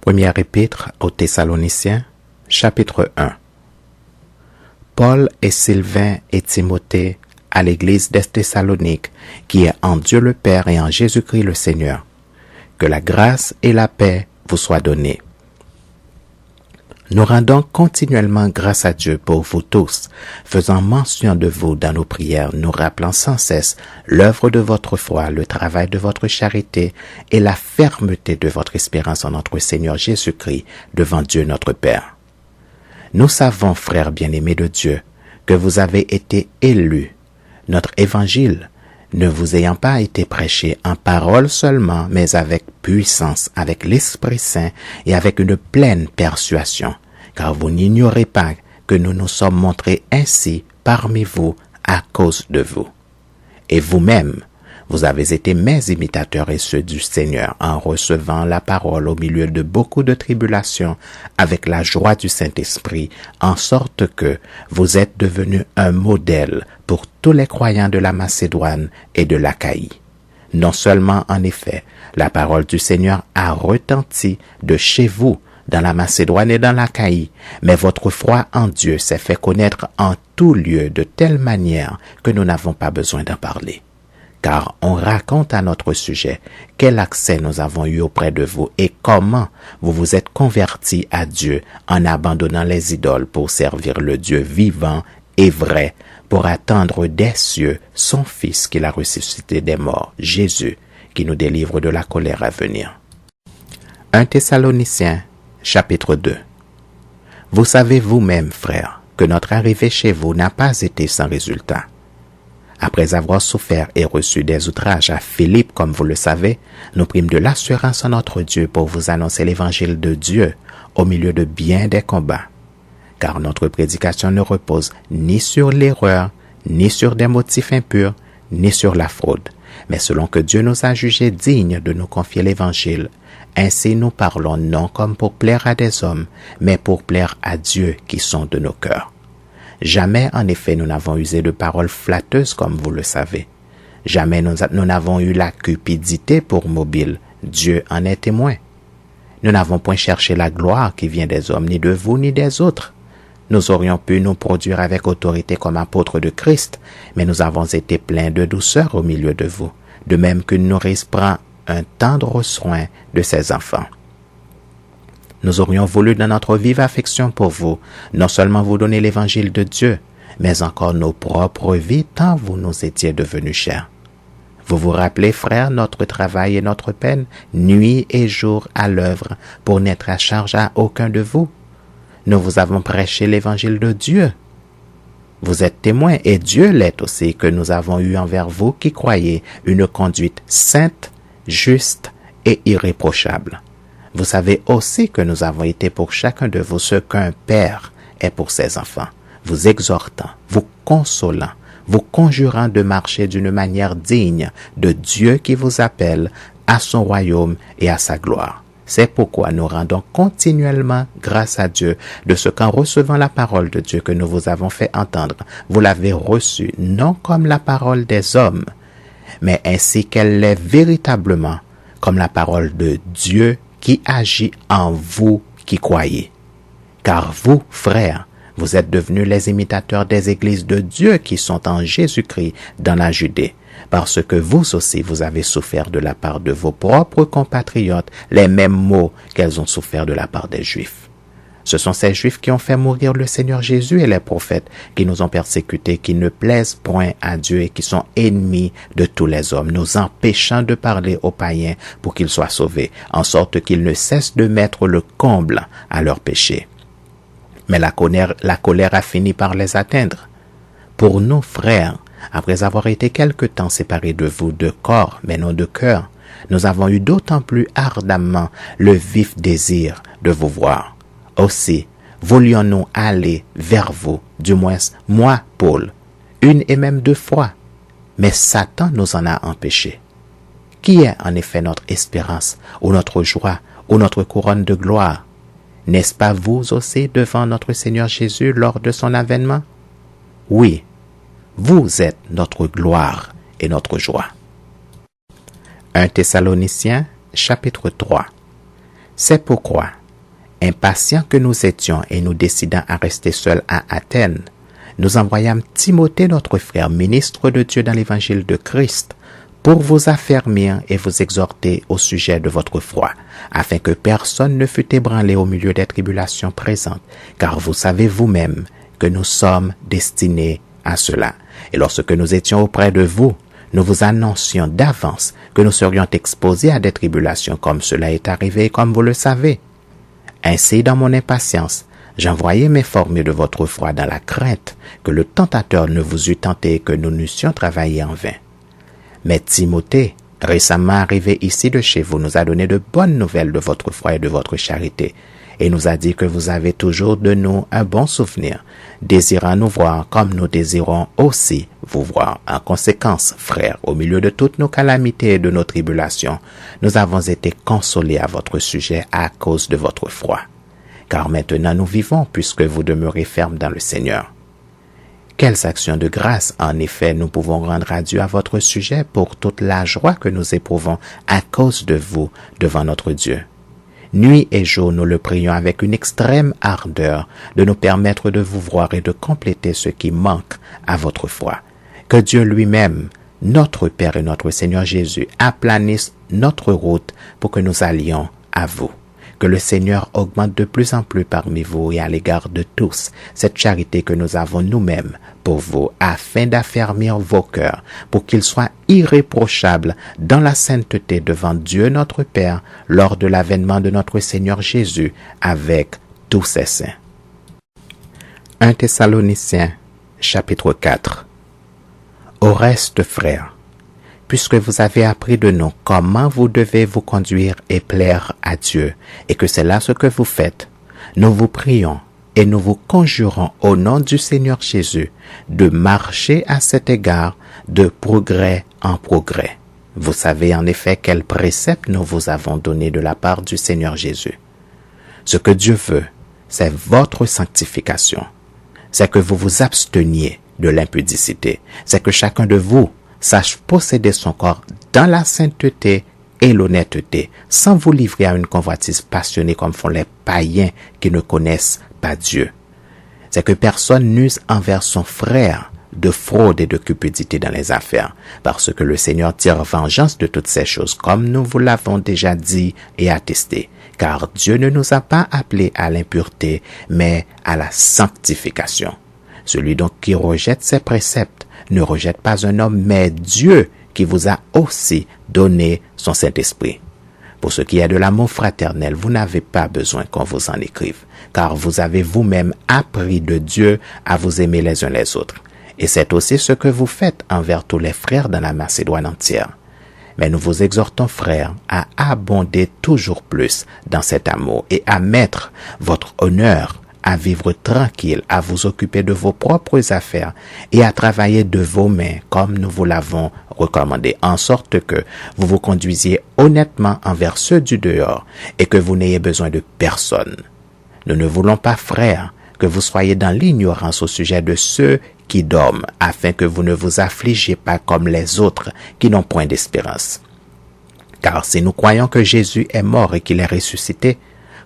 Première épître aux Thessaloniciens, chapitre 1. Paul et Sylvain et Timothée à l'église des Thessaloniques, qui est en Dieu le Père et en Jésus-Christ le Seigneur. Que la grâce et la paix vous soient données. Nous rendons continuellement grâce à Dieu pour vous tous, faisant mention de vous dans nos prières, nous rappelant sans cesse l'œuvre de votre foi, le travail de votre charité et la fermeté de votre espérance en notre Seigneur Jésus-Christ devant Dieu notre Père. Nous savons, frères bien-aimés de Dieu, que vous avez été élus, notre évangile ne vous ayant pas été prêché en parole seulement, mais avec puissance, avec l'Esprit Saint et avec une pleine persuasion, car vous n'ignorez pas que nous nous sommes montrés ainsi parmi vous à cause de vous. Et vous-même, vous avez été mes imitateurs et ceux du Seigneur en recevant la parole au milieu de beaucoup de tribulations avec la joie du Saint-Esprit, en sorte que vous êtes devenus un modèle pour tous les croyants de la Macédoine et de l'Achaïe. Non seulement, en effet, la parole du Seigneur a retenti de chez vous, dans la Macédoine et dans l'Achaïe, mais votre foi en Dieu s'est fait connaître en tout lieu de telle manière que nous n'avons pas besoin d'en parler. Car on raconte à notre sujet quel accès nous avons eu auprès de vous et comment vous vous êtes convertis à Dieu en abandonnant les idoles pour servir le Dieu vivant et vrai, pour attendre des cieux son Fils qu'il a ressuscité des morts, Jésus, qui nous délivre de la colère à venir. 1 Thessaloniciens, chapitre 2. Vous savez vous-même, frères, que notre arrivée chez vous n'a pas été sans résultat. Après avoir souffert et reçu des outrages à Philippe, comme vous le savez, nous prîmes de l'assurance en notre Dieu pour vous annoncer l'évangile de Dieu au milieu de bien des combats. Car notre prédication ne repose ni sur l'erreur, ni sur des motifs impurs, ni sur la fraude, mais selon que Dieu nous a jugés dignes de nous confier l'évangile. Ainsi nous parlons non comme pour plaire à des hommes, mais pour plaire à Dieu qui sonde nos cœurs. Jamais, en effet, nous n'avons usé de paroles flatteuses comme vous le savez. Jamais nous n'avons eu la cupidité pour mobile. Dieu en est témoin. Nous n'avons point cherché la gloire qui vient des hommes, ni de vous, ni des autres. Nous aurions pu nous produire avec autorité comme apôtres de Christ, mais nous avons été pleins de douceur au milieu de vous, de même qu'une nourrice prend un tendre soin de ses enfants. Nous aurions voulu dans notre vive affection pour vous, non seulement vous donner l'évangile de Dieu, mais encore nos propres vies tant vous nous étiez devenus chers. Vous vous rappelez, frères, notre travail et notre peine, nuit et jour à l'œuvre, pour n'être à charge à aucun de vous. Nous vous avons prêché l'évangile de Dieu. Vous êtes témoins, et Dieu l'est aussi, que nous avons eu envers vous qui croyez une conduite sainte, juste et irréprochable. Vous savez aussi que nous avons été pour chacun de vous ce qu'un père est pour ses enfants, vous exhortant, vous consolant, vous conjurant de marcher d'une manière digne de Dieu qui vous appelle à son royaume et à sa gloire. C'est pourquoi nous rendons continuellement grâce à Dieu de ce qu'en recevant la parole de Dieu que nous vous avons fait entendre, vous l'avez reçue non comme la parole des hommes, mais ainsi qu'elle l'est véritablement, comme la parole de Dieu qui agit en vous qui croyez. Car vous, frères, vous êtes devenus les imitateurs des églises de Dieu qui sont en Jésus-Christ dans la Judée, parce que vous aussi vous avez souffert de la part de vos propres compatriotes les mêmes maux qu'elles ont souffert de la part des Juifs. Ce sont ces Juifs qui ont fait mourir le Seigneur Jésus et les prophètes qui nous ont persécutés, qui ne plaisent point à Dieu et qui sont ennemis de tous les hommes, nous empêchant de parler aux païens pour qu'ils soient sauvés, en sorte qu'ils ne cessent de mettre le comble à leurs péchés. Mais la colère a fini par les atteindre. Pour nous, frères, après avoir été quelque temps séparés de vous de corps, mais non de cœur, nous avons eu d'autant plus ardemment le vif désir de vous voir. Aussi, voulions-nous aller vers vous, du moins moi, Paul, une et même 2 fois, mais Satan nous en a empêchés. Qui est en effet notre espérance, ou notre joie, ou notre couronne de gloire? N'est-ce pas vous aussi devant notre Seigneur Jésus lors de son avènement? Oui, vous êtes notre gloire et notre joie. 1 Thessaloniciens, chapitre 3. C'est pourquoi, impatients que nous étions et nous décidant à rester seuls à Athènes, nous envoyâmes Timothée, notre frère, ministre de Dieu dans l'évangile de Christ, pour vous affermir et vous exhorter au sujet de votre foi, afin que personne ne fût ébranlé au milieu des tribulations présentes, car vous savez vous-même que nous sommes destinés à cela. Et lorsque nous étions auprès de vous, nous vous annoncions d'avance que nous serions exposés à des tribulations comme cela est arrivé, comme vous le savez. Ainsi, dans mon impatience, j'envoyais m'informer de votre foi dans la crainte que le tentateur ne vous eût tenté et que nous n'eussions travaillé en vain. Mais Timothée, récemment arrivé ici de chez vous, nous a donné de bonnes nouvelles de votre foi et de votre charité, et nous a dit que vous avez toujours de nous un bon souvenir, désirant nous voir comme nous désirons aussi vous voir. En conséquence, frères, au milieu de toutes nos calamités et de nos tribulations, nous avons été consolés à votre sujet à cause de votre foi. Car maintenant nous vivons puisque vous demeurez fermes dans le Seigneur. Quelles actions de grâce, en effet, nous pouvons rendre à Dieu à votre sujet pour toute la joie que nous éprouvons à cause de vous devant notre Dieu. Nuit et jour, nous le prions avec une extrême ardeur de nous permettre de vous voir et de compléter ce qui manque à votre foi. Que Dieu lui-même, notre Père et notre Seigneur Jésus, aplanisse notre route pour que nous allions à vous. Que le Seigneur augmente de plus en plus parmi vous et à l'égard de tous cette charité que nous avons nous-mêmes pour vous, afin d'affermir vos cœurs, pour qu'ils soient irréprochables dans la sainteté devant Dieu notre Père lors de l'avènement de notre Seigneur Jésus avec tous ses saints. 1 Thessaloniciens, chapitre 4. Au reste, frères, puisque vous avez appris de nous comment vous devez vous conduire et plaire à Dieu, et que c'est là ce que vous faites, nous vous prions et nous vous conjurons au nom du Seigneur Jésus de marcher à cet égard de progrès en progrès. Vous savez en effet quels préceptes nous vous avons donnés de la part du Seigneur Jésus. Ce que Dieu veut, c'est votre sanctification. C'est que vous vous absteniez de l'impudicité. C'est que chacun de vous sache posséder son corps dans la sainteté et l'honnêteté, sans vous livrer à une convoitise passionnée comme font les païens qui ne connaissent pas Dieu. C'est que personne n'use envers son frère de fraude et de cupidité dans les affaires, parce que le Seigneur tire vengeance de toutes ces choses, comme nous vous l'avons déjà dit et attesté, car Dieu ne nous a pas appelés à l'impureté, mais à la sanctification. Celui donc qui rejette ses préceptes ne rejette pas un homme, mais Dieu qui vous a aussi donné son Saint-Esprit. Pour ce qui est de l'amour fraternel, vous n'avez pas besoin qu'on vous en écrive, car vous avez vous-même appris de Dieu à vous aimer les uns les autres. Et c'est aussi ce que vous faites envers tous les frères dans la Macédoine entière. Mais nous vous exhortons, frères, à abonder toujours plus dans cet amour et à mettre votre honneur à vivre tranquille, à vous occuper de vos propres affaires et à travailler de vos mains comme nous vous l'avons recommandé, en sorte que vous vous conduisiez honnêtement envers ceux du dehors et que vous n'ayez besoin de personne. Nous ne voulons pas, frères, que vous soyez dans l'ignorance au sujet de ceux qui dorment, afin que vous ne vous affligiez pas comme les autres qui n'ont point d'espérance. Car si nous croyons que Jésus est mort et qu'il est ressuscité,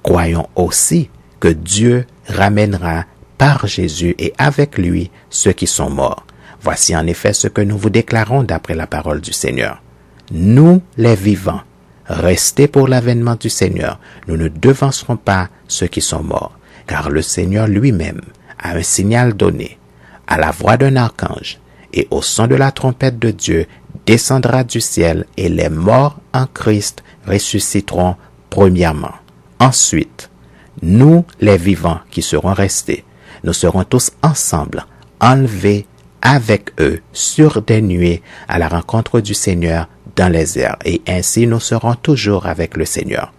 croyons aussi que Dieu ramènera par Jésus et avec lui ceux qui sont morts. Voici en effet ce que nous vous déclarons d'après la parole du Seigneur. Nous, les vivants, restés pour l'avènement du Seigneur, nous ne devancerons pas ceux qui sont morts, car le Seigneur lui-même a un signal donné, à la voix d'un archange, et au son de la trompette de Dieu descendra du ciel, et les morts en Christ ressusciteront premièrement. Ensuite, nous, les vivants qui serons restés, nous serons tous ensemble, enlevés avec eux sur des nuées à la rencontre du Seigneur dans les airs, et ainsi nous serons toujours avec le Seigneur.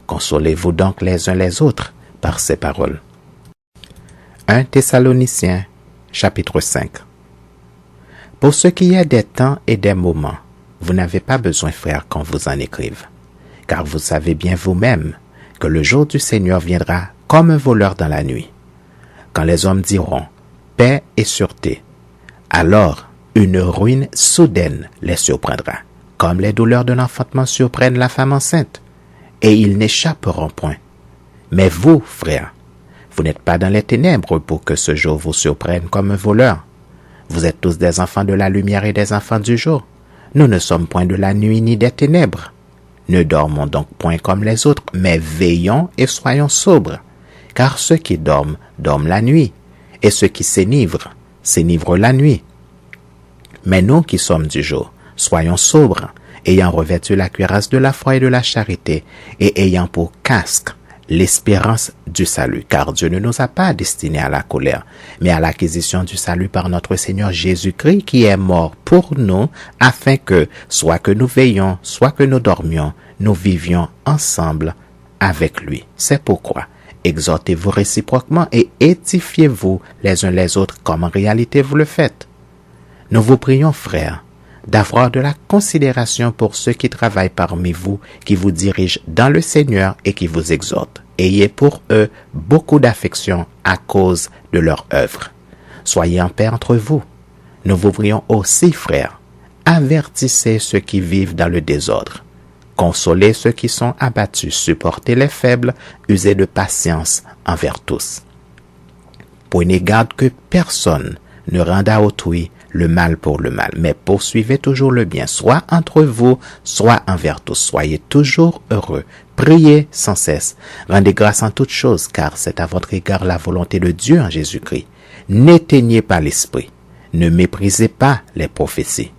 Consolez-vous donc les uns les autres par ces paroles. 1 Thessaloniciens, chapitre 5. Pour ce qui est des temps et des moments, vous n'avez pas besoin, frères, qu'on vous en écrive, car vous savez bien vous-même que le jour du Seigneur viendra comme un voleur dans la nuit. Quand les hommes diront « paix et sûreté », alors une ruine soudaine les surprendra, comme les douleurs d'un enfantement surprennent la femme enceinte. et ils n'échapperont point. Mais vous, frères, vous n'êtes pas dans les ténèbres pour que ce jour vous surprenne comme un voleur. Vous êtes tous des enfants de la lumière et des enfants du jour. Nous ne sommes point de la nuit ni des ténèbres. Ne dormons donc point comme les autres, mais veillons et soyons sobres. Car ceux qui dorment, dorment la nuit, et ceux qui s'énivrent, s'énivrent la nuit. Mais nous qui sommes du jour, soyons sobres, ayant revêtu la cuirasse de la foi et de la charité, et ayant pour casque l'espérance du salut, car Dieu ne nous a pas destinés à la colère, mais à l'acquisition du salut par notre Seigneur Jésus-Christ qui est mort pour nous, afin que, soit que nous veillions, soit que nous dormions, nous vivions ensemble avec lui. C'est pourquoi, exhortez-vous réciproquement et édifiez-vous les uns les autres comme en réalité vous le faites. Nous vous prions, frères, d'avoir de la considération pour ceux qui travaillent parmi vous, qui vous dirigent dans le Seigneur et qui vous exhortent. Ayez pour eux beaucoup d'affection à cause de leur œuvre. Soyez en paix entre vous. Nous vous prions aussi, frères, avertissez ceux qui vivent dans le désordre. Consolez ceux qui sont abattus, supportez les faibles, usez de patience envers tous. Prenez garde que personne ne rende à autrui le mal pour le mal, mais poursuivez toujours le bien, soit entre vous, soit envers tous. Soyez toujours heureux, priez sans cesse, rendez grâce en toutes choses, car c'est à votre égard la volonté de Dieu en Jésus-Christ. N'éteignez pas l'esprit, ne méprisez pas les prophéties,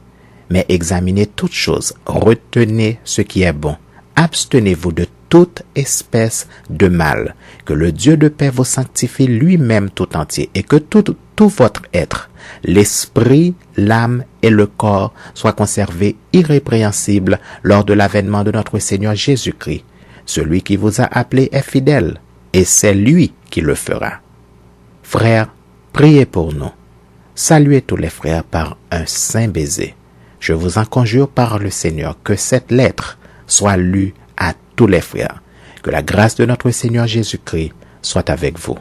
mais examinez toutes choses, retenez ce qui est bon, abstenez-vous de toute espèce de mal, que le Dieu de paix vous sanctifie lui-même tout entier, et que tout votre être, l'esprit, l'âme et le corps soient conservés irrépréhensibles lors de l'avènement de notre Seigneur Jésus-Christ. Celui qui vous a appelé est fidèle, et c'est lui qui le fera. Frères, priez pour nous. Saluez tous les frères par un saint baiser. Je vous en conjure par le Seigneur que cette lettre soit lue à tous les frères. Que la grâce de notre Seigneur Jésus-Christ soit avec vous.